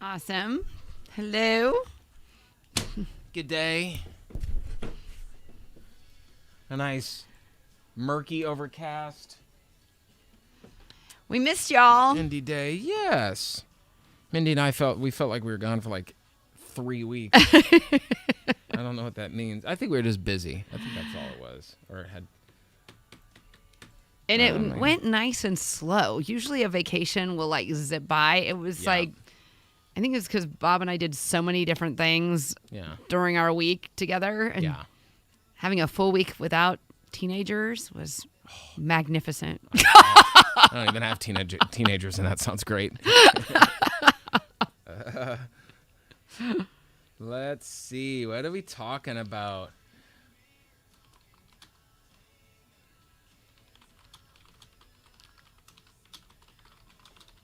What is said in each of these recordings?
Awesome. Hello. Good day. A nice murky overcast We missed y'all. windy day. Yes. Mindy and I felt like we were gone for like 3 weeks. I don't know what that means. I think we were just busy. I think that's all it was. Or it had. And it went nice and slow. Usually a vacation will like zip by. It was like, I think it was because Bob and I did so many different things during our week together. And having a full week without teenagers was magnificent. I don't even have teenagers, and that sounds great. Let's see. What are we talking about?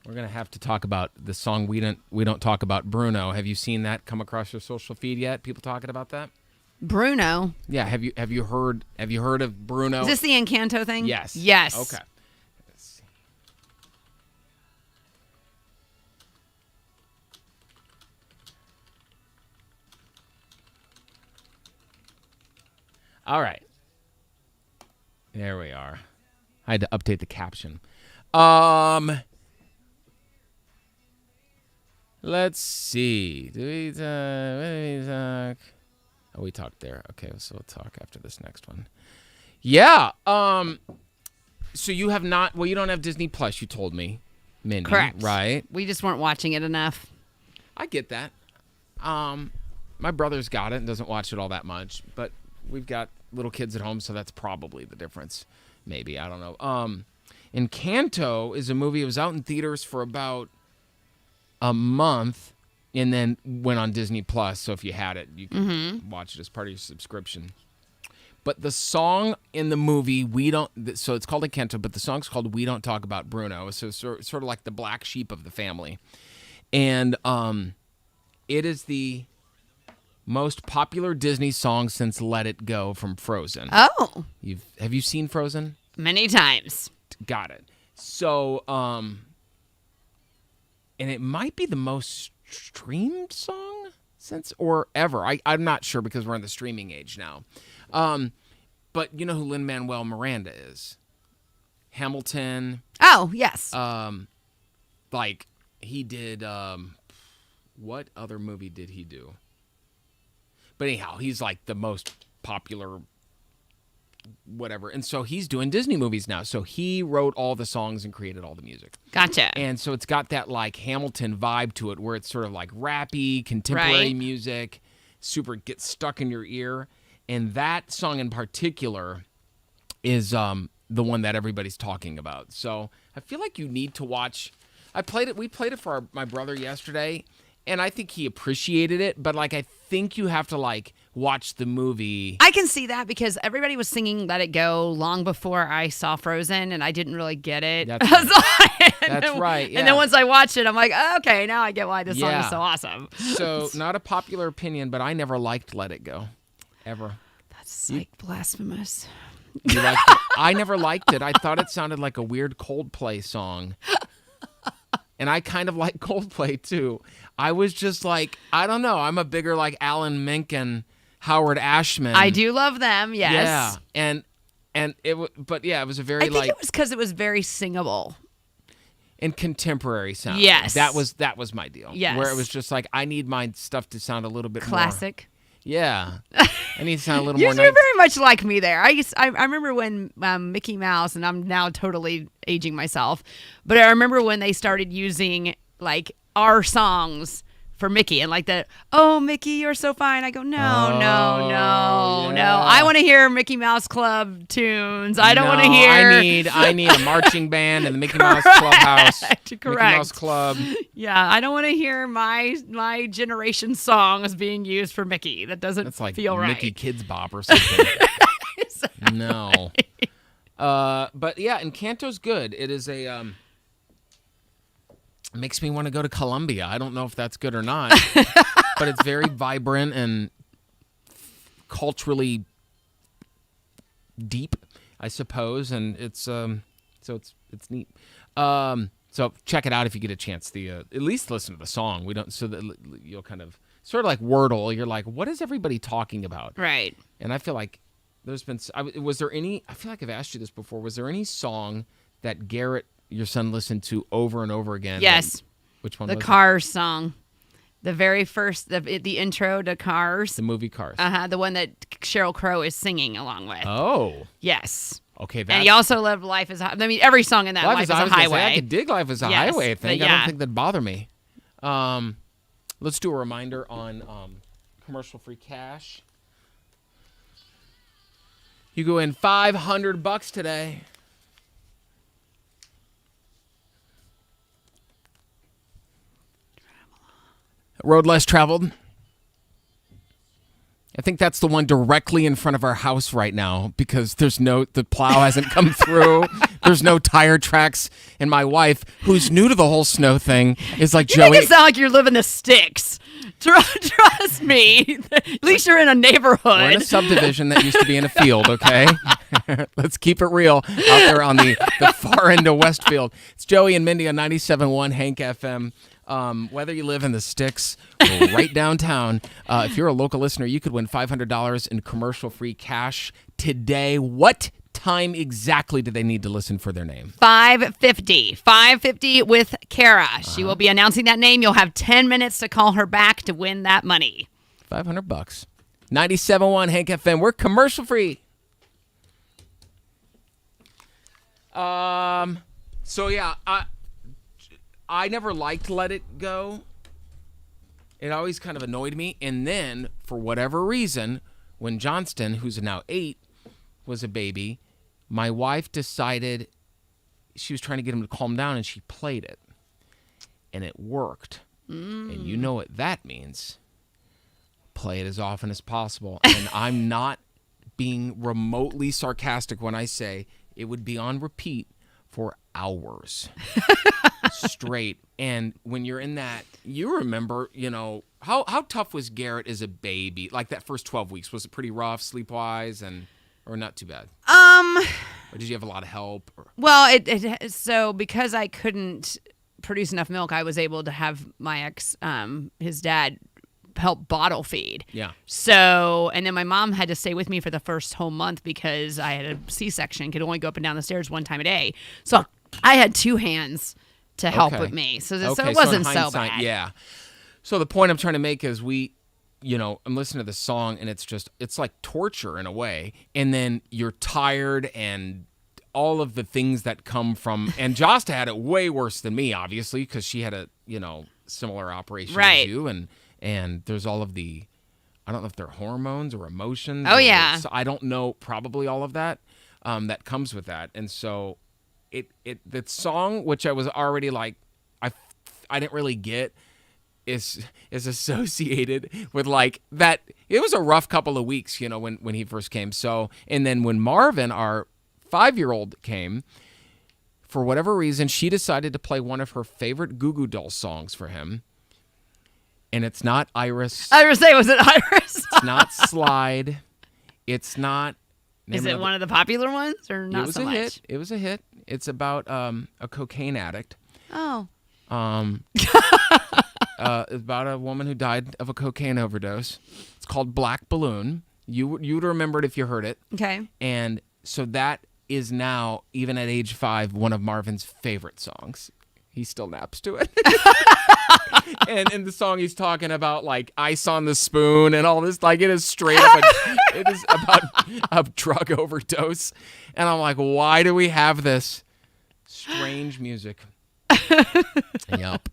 We're gonna have to talk about the song "We Don't Talk About Bruno." Have you seen that come across your social feed yet? People talking about that? Bruno. Yeah. Have you heard of Bruno? Is this the Encanto thing? Yes. Yes. Okay. Let's see. All right. There we are. I had to update the caption. Let's see. Do we talk? Oh, we talked there. Okay, so we'll talk after this next one. Yeah. So you have not. Well, you don't have Disney Plus. You told me, Mindy. Correct. Right. We just weren't watching it enough. I get that. My brother's got it and doesn't watch it all that much, but we've got little kids at home, so that's probably the difference. Maybe, I don't know. Encanto is a movie. It was out in theaters for about a month and then went on Disney Plus. So if you had it, you could watch it as part of your subscription. But the song in the movie, so it's called Encanto, but the song's called We Don't Talk About Bruno. So sort of like the black sheep of the family. And it is the most popular Disney song since Let It Go from Frozen. Oh. Have you seen Frozen? Many times. Got it. So, and it might be the most streamed song since or ever. I'm not sure because we're in the streaming age now. But you know who Lin-Manuel Miranda is? Hamilton. Oh, yes. Like he did, what other movie did he do? But anyhow, he's like the most popular whatever. And so he's doing Disney movies now. So he wrote all the songs and created all the music. Gotcha. And so it's got that like Hamilton vibe to it where it's sort of like rappy, contemporary music, super gets stuck in your ear. And that song in particular is the one that everybody's talking about. So I feel like you need to watch. We played it for my brother yesterday, and I think he appreciated it. But like I think you have to like watch the movie. I can see that because everybody was singing Let It Go long before I saw Frozen, and I didn't really get it. That's right. That's right. Yeah. And then once I watched it, I'm like, oh, okay, now I get why this song is so awesome. So not a popular opinion, but I never liked Let It Go. Ever. That's like blasphemous. You liked it? I never liked it. I thought it sounded like a weird Coldplay song. And I kind of like Coldplay, too. I was just like, I don't know. I'm a bigger like Alan Menken, Howard Ashman. I do love them, yes. Yeah. And it was a very I think it was because it was very singable. And contemporary sound. Yes. That was my deal. Yes. Where it was just like, I need my stuff to sound a little bit classic. More. Yeah. I need to sound a little you more were very much like me there. I remember when Mickey Mouse, and I'm now totally aging myself, but I remember when they started using like our songs for Mickey and like the, oh, Mickey, you're so fine. I go, no. I want to hear Mickey Mouse Club tunes. I don't want to hear. I need a marching band and the Mickey Mouse Clubhouse. Mickey Mouse Club. Yeah, I don't want to hear my generation songs being used for Mickey. That doesn't feel right. Mickey Kids Bop or something. Exactly. No. But yeah, Encanto's good. It is a makes me want to go to Colombia. I don't know if that's good or not, but it's very vibrant and culturally deep, I suppose, and it's so it's neat. So check it out if you get a chance. At least listen to the song. We don't so that you'll kind of sort of like Wordle. You're like, what is everybody talking about? Right. And I feel like there's been. Was there any? I feel like I've asked you this before. Was there any song that Garrett, your son, listened to over and over again? Yes. Which one? The was Cars song. The very first, the intro to Cars. The movie Cars. The one that Sheryl Crow is singing along with. Oh. Yes. Okay. And he also loved Life is a Highway. I mean, every song in that Life is a Highway. I could dig Life is a Highway, I think. Yeah. I don't think that'd bother me. Let's do a reminder on commercial-free cash. You go in $500 today. Road less traveled. I think that's the one directly in front of our house right now because the plow hasn't come through. There's no tire tracks. And my wife, who's new to the whole snow thing, is like, Joey. You make it sound like you're living the sticks. Trust me. At least you're in a neighborhood. We're in a subdivision that used to be in a field, okay? Let's keep it real out there on the far end of Westfield. It's Joey and Mindy on 97.1 Hank FM. Whether you live in the sticks or right downtown, if you're a local listener, you could win $500 in commercial-free cash today. What time exactly do they need to listen for their name? 5:50. 5:50 with Kara. She will be announcing that name. You'll have 10 minutes to call her back to win that money. $500. 97.1 Hank FM. We're commercial-free. So, yeah, I never liked Let It Go. It always kind of annoyed me. And then, for whatever reason, when Johnston, who's now 8, was a baby, my wife decided she was trying to get him to calm down, and she played it. And it worked. And you know what that means. Play it as often as possible. And I'm not being remotely sarcastic when I say it would be on repeat for hours straight. And when you're in that, you remember, how tough was Garrett as a baby? Like that first 12 weeks, was it pretty rough sleep-wise or not too bad? Or did you have a lot of help? Well, so because I couldn't produce enough milk, I was able to have my ex, his dad, help bottle feed. Yeah. So, and then my mom had to stay with me for the first whole month because I had a C-section, could only go up and down the stairs one time a day. So I had 2 hands to help with me. So it wasn't so bad. Yeah. So the point I'm trying to make is I'm listening to the song and it's like torture in a way. And then you're tired and all of the things that come from, and Josta had it way worse than me, obviously, because she had a, similar operation as you. And there's all of the, I don't know if they're hormones or emotions. Oh, yeah. So I don't know, probably all of that that comes with that. And so the song, which I was already like, I didn't really get, is associated with like that. It was a rough couple of weeks, when he first came. So, and then when Marvin, our 5-year-old, came, for whatever reason, she decided to play one of her favorite Goo Goo Dolls songs for him. And it's not Iris. I was going to say, was it Iris? It's not Slide. It's not. Is it one of the popular ones or not so much? Hit. It was a hit. It's about a cocaine addict. Oh. It's about a woman who died of a cocaine overdose. It's called Black Balloon. You would remember it if you heard it. Okay. And so that is now, even at age 5, one of Marvin's favorite songs. He still naps to it. And in the song, he's talking about like ice on the spoon and all this. Like it is straight up. It is about a drug overdose. And I'm like, why do we have this strange music? Yep.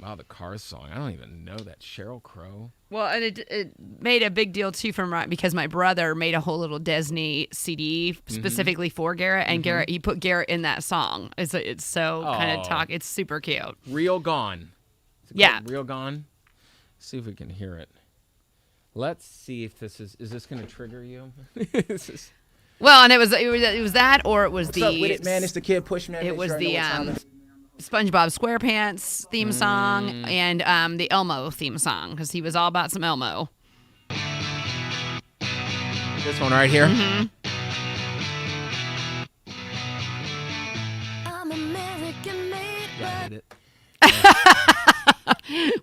Wow, the Cars song. I don't even know that. Sheryl Crow. Well, and it made a big deal, too, because my brother made a whole little Disney CD specifically for Garrett, and he put Garrett in that song. It's so kind of talk. It's super cute. Real Gone. Yeah. Real Gone? See if we can hear it. Let's see if this is this going to trigger you? Well, and it was that, or it was What's up with it, man? It's the Kid Pushman. It was the SpongeBob SquarePants theme song and the Elmo theme song, because he was all about some Elmo. This one right here? Mm-hmm. I'm American.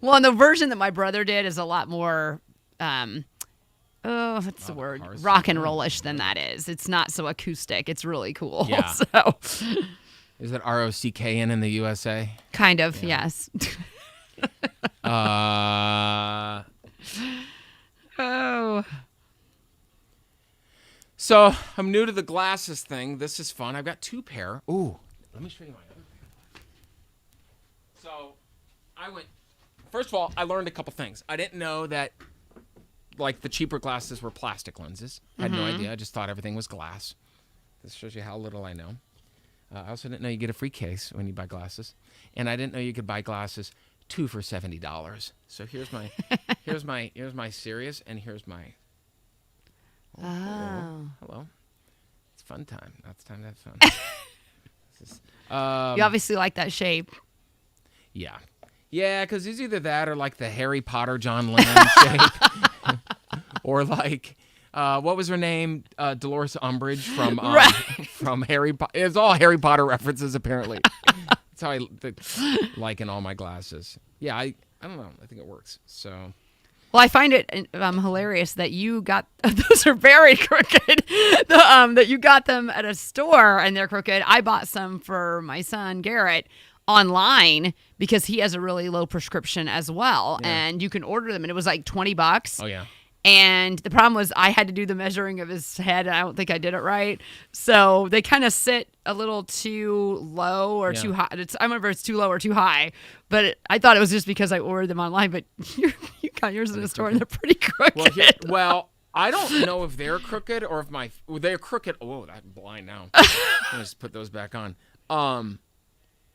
Well, and the version that my brother did is a lot more, what's the word? Rock and roll-ish than that is. It's not so acoustic. It's really cool. Yeah. So, is it ROCKN in the USA? Kind of, yes. Oh. So I'm new to the glasses thing. This is fun. I've got 2 pair. Ooh, let me show you my other pair. So first of all, I learned a couple things. I didn't know that, like, the cheaper glasses were plastic lenses. I had no idea. I just thought everything was glass. This shows you how little I know. I also didn't know you get a free case when you buy glasses. And I didn't know you could buy glasses 2 for $70. So here's my Sirius, and here's my... Hello. It's fun time. Now it's time to have fun. You obviously like that shape. Yeah. Yeah, because it's either that or like the Harry Potter John Lennon shape. Or like, what was her name? Dolores Umbridge from Harry Potter. It's all Harry Potter references, apparently. That's how I like in all my glasses. Yeah, I don't know. I think it works. So... Well, I find it hilarious that you got those are very crooked. That you got them at a store and they're crooked. I bought some for my son Garrett online because he has a really low prescription as well, and you can order them, and it was like $20. Oh yeah. And the problem was I had to do the measuring of his head, and I don't think I did it right. So they kind of sit a little too low or too high. I don't remember if it's too low or too high, but I thought it was just because I ordered them online. But you got yours in the store, and they're pretty crooked. Well, I don't know if they're crooked or if they're crooked. Oh, I'm blind now. I'll just put those back on.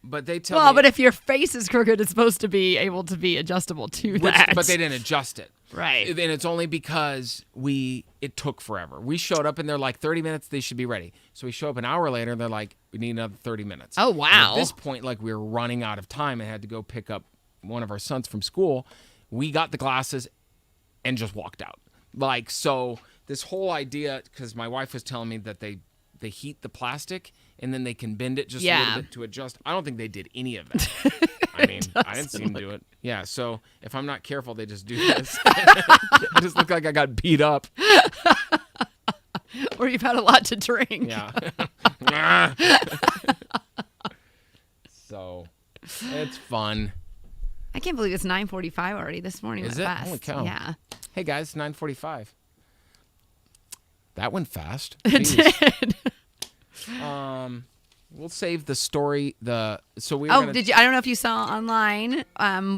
But they tell me... Well, but if your face is crooked, it's supposed to be able to be adjustable to that. But they didn't adjust it. Right. And it's only because it took forever. We showed up and they're like, 30 minutes, they should be ready. So we show up an hour later and they're like, we need another 30 minutes. Oh, wow. And at this point, like, we were running out of time and had to go pick up one of our sons from school. We got the glasses and just walked out. Like, so this whole idea, because my wife was telling me that they heat the plastic and then they can bend it just a little bit to adjust. I don't think they did any of that. I mean, I didn't see them do it. Yeah, so if I'm not careful, they just do this. I just look like I got beat up. Or you've had a lot to drink. Yeah. So, it's fun. I can't believe it's 9:45 already. This morning Is went it? fast. Holy cow. Yeah. Hey, guys, 9:45. That went fast. It did. We'll save the story. So we. Did you? I don't know if you saw online.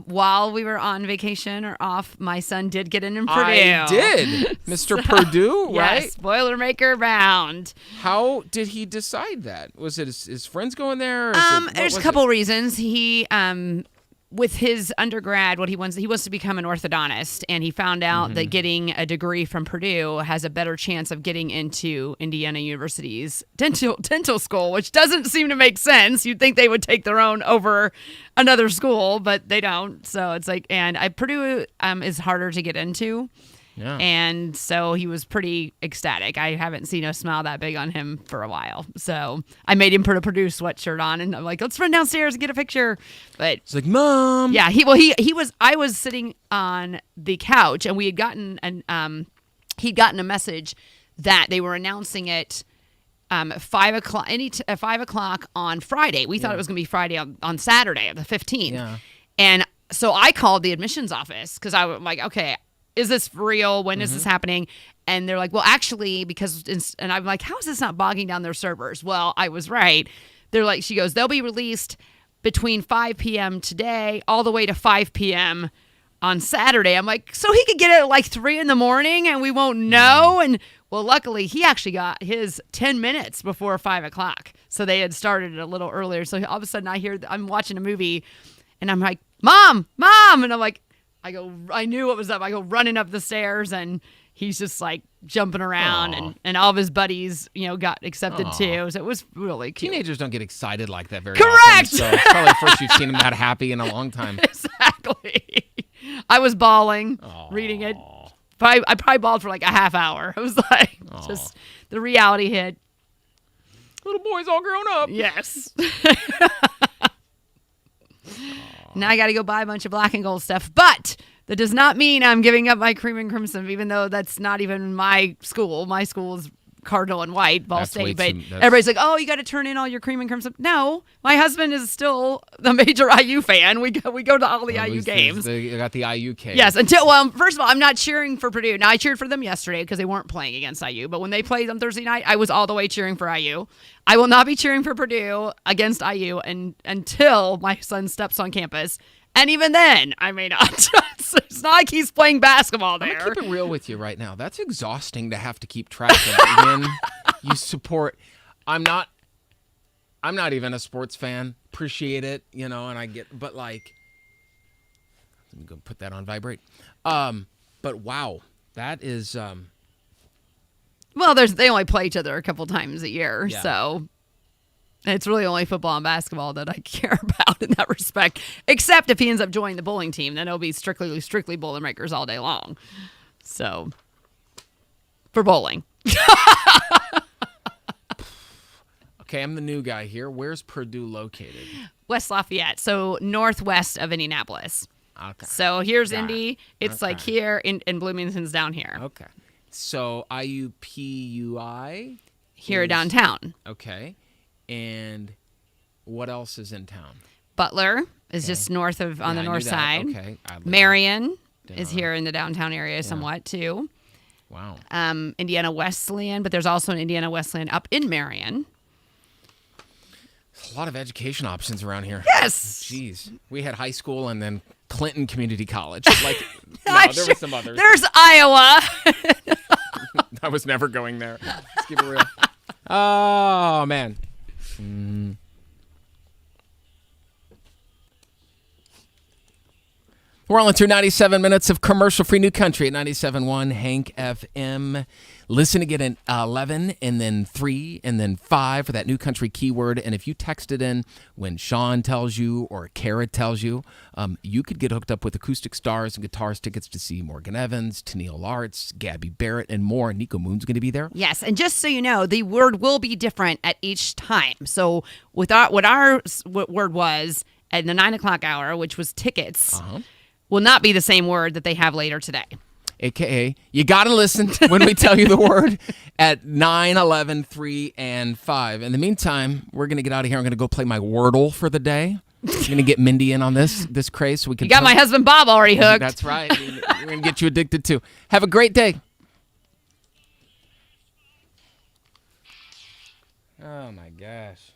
While we were on vacation or off, my son did get in Purdue. I did, Mr. Purdue, right? Yes, Boilermaker bound. How did he decide that? Was it his friends going there? There's a couple reasons. He with his undergrad, what he wants to become an orthodontist, and he found out that getting a degree from Purdue has a better chance of getting into Indiana University's dental school, which doesn't seem to make sense. You'd think they would take their own over another school, but they don't. So it's like, and Purdue is harder to get into. Yeah. And so he was pretty ecstatic. I haven't seen a smile that big on him for a while. So I made him put a Purdue sweatshirt on, and I'm like, let's run downstairs and get a picture. But it's like, Mom. Yeah, I was sitting on the couch, and we had gotten he'd gotten a message that they were announcing it 5 o'clock 5 o'clock on Friday. We thought it was going to be Friday on Saturday, the 15th. Yeah. And so I called the admissions office because I was like, okay, is this for real? When is this happening? And they're like, well, actually, and I'm like, how is this not bogging down their servers? Well, I was right. They're like, she goes, they'll be released between 5 p.m. today all the way to 5 p.m. on Saturday. I'm like, so he could get it at like 3 a.m. and we won't know? And well, luckily, he actually got his 10 minutes before 5 o'clock. So they had started it a little earlier. So all of a sudden I'm watching a movie and I'm like, Mom. And I'm like, I knew what was up. I go running up the stairs, and he's just like jumping around, and all of his buddies, got accepted too. So it was really cute. Teenagers don't get excited like that very Correct! often. So it's probably the first you've seen them that happy in a long time. Exactly. I was bawling reading it. I probably bawled for like a half hour. It was like just the reality hit. Little boy's all grown up. Yes. Now I got to go buy a bunch of black and gold stuff. But that does not mean I'm giving up my cream and crimson, even though that's not even my school. My school is Cardinal and White, Ball State. But everybody's like, oh, you got to turn in all your cream and crimson. No, my husband is still the major IU fan. We go to all the IU games. They got the IU case. Yes. First of all, I'm not cheering for Purdue. Now, I cheered for them yesterday because they weren't playing against IU. But when they played on Thursday night, I was all the way cheering for IU. I will not be cheering for Purdue against IU until my son steps on campus. And even then, I may not. It's not like he's playing basketball there. I'm going to keep it real with you right now. That's exhausting to have to keep track of when you support. I'm not even a sports fan. Appreciate it, and I get, but like, let me go put that on vibrate. But wow, that is. Well, they only play each other a couple times a year, so. It's really only football and basketball that I care about in that respect. Except if he ends up joining the bowling team, then it'll be strictly Boilermakers all day long. So, for bowling. Okay, I'm the new guy here. Where's Purdue located? West Lafayette, so northwest of Indianapolis. Okay. So here's Indy. It's like here, and Bloomington's down here. Okay. So IUPUI? Here downtown. Okay. And what else is in town? Butler is just north of on the north side. Okay. Marion is here in the downtown area somewhat too. Wow. Indiana Wesleyan, but there's also an Indiana Wesleyan up in Marion. There's a lot of education options around here. Yes. Jeez. We had high school and then Clinton Community College. Like, no, there were some others. There's Iowa. I was never going there. Let's keep it real. Oh, man. We're on through 97 minutes of commercial-free New Country at 97.1 Hank FM. Listen to get an 11 and then 3 and then 5 for that New Country keyword. And if you text it in when Sean tells you or Kara tells you, you could get hooked up with acoustic stars and guitars tickets to see Morgan Evans, Tennille Arts, Gabby Barrett, and more. Nico Moon's going to be there. Yes, and just so you know, the word will be different at each time. So with what our word was at the 9 o'clock hour, which was tickets, will not be the same word that they have later today. AKA, you got to listen when we tell you the word at 9, 11, 3, and 5. In the meantime, we're going to get out of here. I'm going to go play my Wordle for the day. I'm going to get Mindy in on this craze so we can. You got my husband Bob already hooked. That's right. We're going to get you addicted too. Have a great day. Oh my gosh.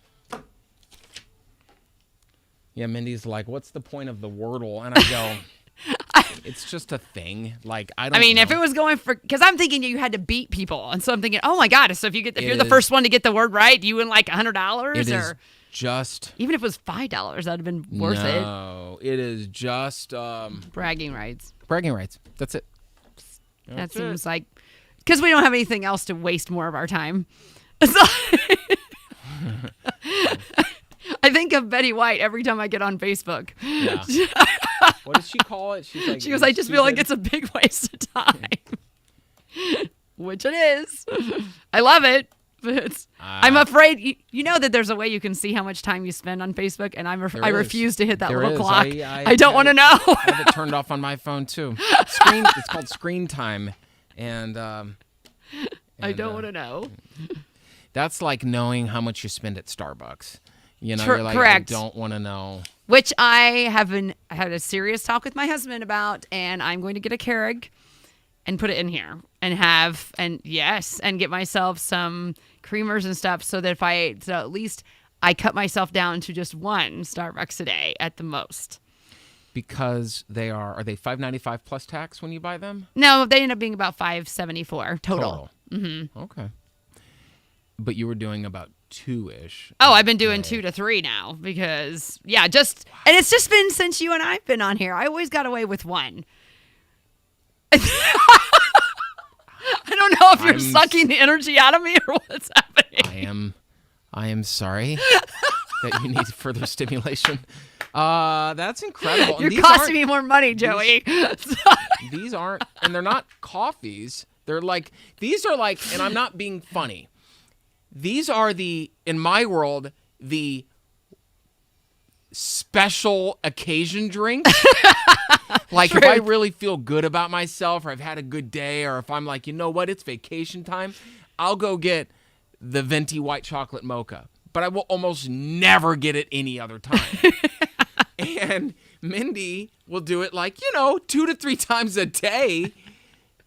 Yeah, Mindy's like, what's the point of the Wordle? And I go, it's just a thing. Like, I don't know. If it was going for, because I'm thinking you had to beat people. And so I'm thinking, oh my God. So if you're the first one to get the word right, you win like $100 It is just. Even if it was $5, that would have been worth it. No, it is just. Bragging rights. Bragging rights. That's it. That seems like, because we don't have anything else to waste more of our time. I think of Betty White every time I get on Facebook. Yeah. What does she call it? She goes, I just feel like it's a big waste of time. Which it is. I love it. But I'm afraid, you know that there's a way you can see how much time you spend on Facebook, and I refuse to hit that little clock. I don't want to know. I have it turned off on my phone, too. It's called screen time. And I don't want to know. That's like knowing how much you spend at Starbucks. You're like, correct. I don't want to know. Which I had a serious talk with my husband about, and I'm going to get a Keurig and put it in here and get myself some creamers and stuff so that at least I cut myself down to just one Starbucks a day at the most. Because are they $5.95 plus tax when you buy them? No, they end up being about $5.74 total. Mm-hmm. Okay. But you were doing about 2-ish. Oh, I've been doing 2 to 3 now because, and it's just been since you and I've been on here. I always got away with one. I don't know if you're sucking the energy out of me or what's happening. I am sorry that you need further stimulation. That's incredible. You're costing me more money, Joey. These aren't, and they're not coffees. These are like, and I'm not being funny. These are in my world, the special occasion drinks. Like if I really feel good about myself, or I've had a good day, or if I'm like, you know what, it's vacation time, I'll go get the venti white chocolate mocha. But I will almost never get it any other time. And Mindy will do it 2 to 3 times a day.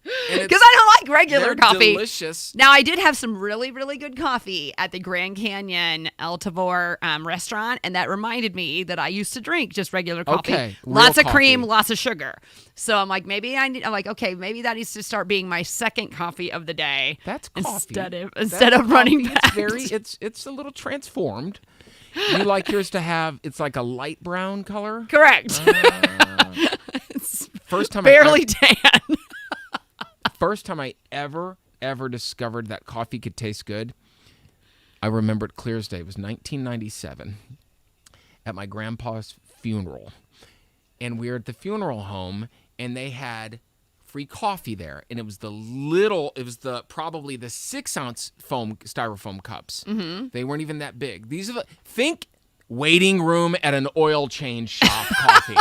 Because I don't like regular coffee. Delicious. Now, I did have some really, really good coffee at the Grand Canyon El Tavor restaurant, and that reminded me that I used to drink just regular coffee. Okay, lots of coffee. cream, lots of sugar. So I'm like, maybe that needs to start being my second coffee of the day. That's coffee. Instead of running back. It's a little transformed. You like yours to have, it's like a light brown color? Correct. It's first time barely tan. First time I ever discovered that coffee could taste good, I remember it clear as day. It was 1997 at my grandpa's funeral. And we were at the funeral home, and they had free coffee there. And it was probably the 6-ounce styrofoam cups. Mm-hmm. They weren't even that big. Think waiting room at an oil change shop coffee.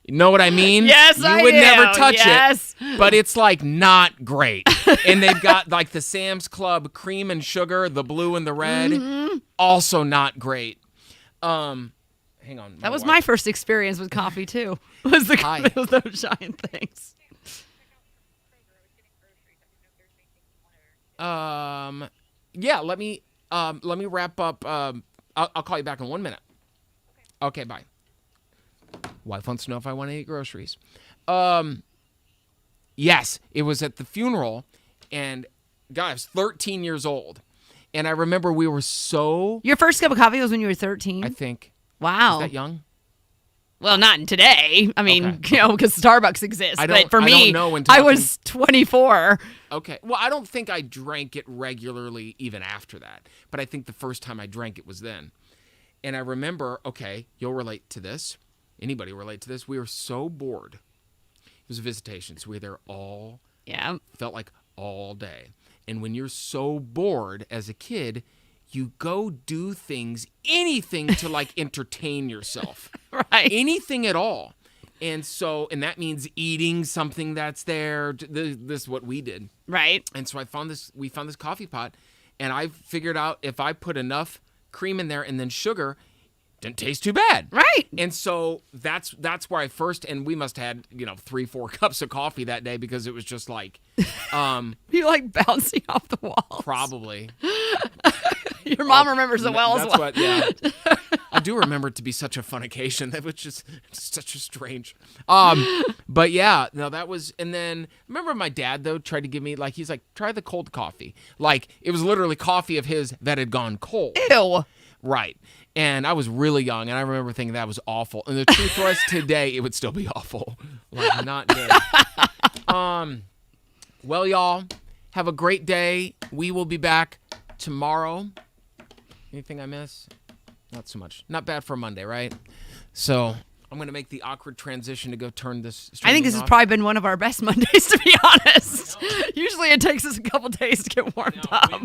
You know what I mean? Yes, I do. You would never touch it, but it's not great. And they've got the Sam's Club cream and sugar, the blue and the red, also not great. Hang on. That was my first experience with coffee too. Was those giant things. Yeah. Let me wrap up. I'll call you back in 1 minute. Okay. Bye. Wife wants to know if I want to eat groceries. Yes, it was at the funeral, and God, I was 13 years old, and I remember we were so. Your first cup of coffee was when you were 13? I think. Wow. Is that young? Well, not in today. I mean, because Starbucks exists. But for me, I was 24. Okay. Well, I don't think I drank it regularly even after that, but I think the first time I drank it was then. And I remember, you'll relate to this. Anybody relate to this? We were so bored. It was a visitation, so we were there felt like all day. And when you're so bored as a kid, you go do anything to entertain yourself. Right. Anything at all. And that means eating something that's there. This is what we did. Right. And so we found this coffee pot, and I figured out if I put enough cream in there and then sugar, didn't taste too bad. Right. And so that's where I first, and we must have had 3-4 cups of coffee that day, because it was just you bouncing off the walls. Probably. Your mom remembers it well as well. I do remember it to be such a fun occasion. That was just such a strange. But yeah, no, that was, and then remember my dad though tried to give me he's like, try the cold coffee. It was literally coffee of his that had gone cold. Ew. Right. And I was really young, and I remember thinking that was awful. And the truth was, today it would still be awful. Not good. Well, y'all, have a great day. We will be back tomorrow. Anything I miss? Not so much. Not bad for a Monday, right? So I'm going to make the awkward transition to go turn this I think this has probably been one of our best Mondays, to be honest. Usually it takes us a couple days to get warmed up.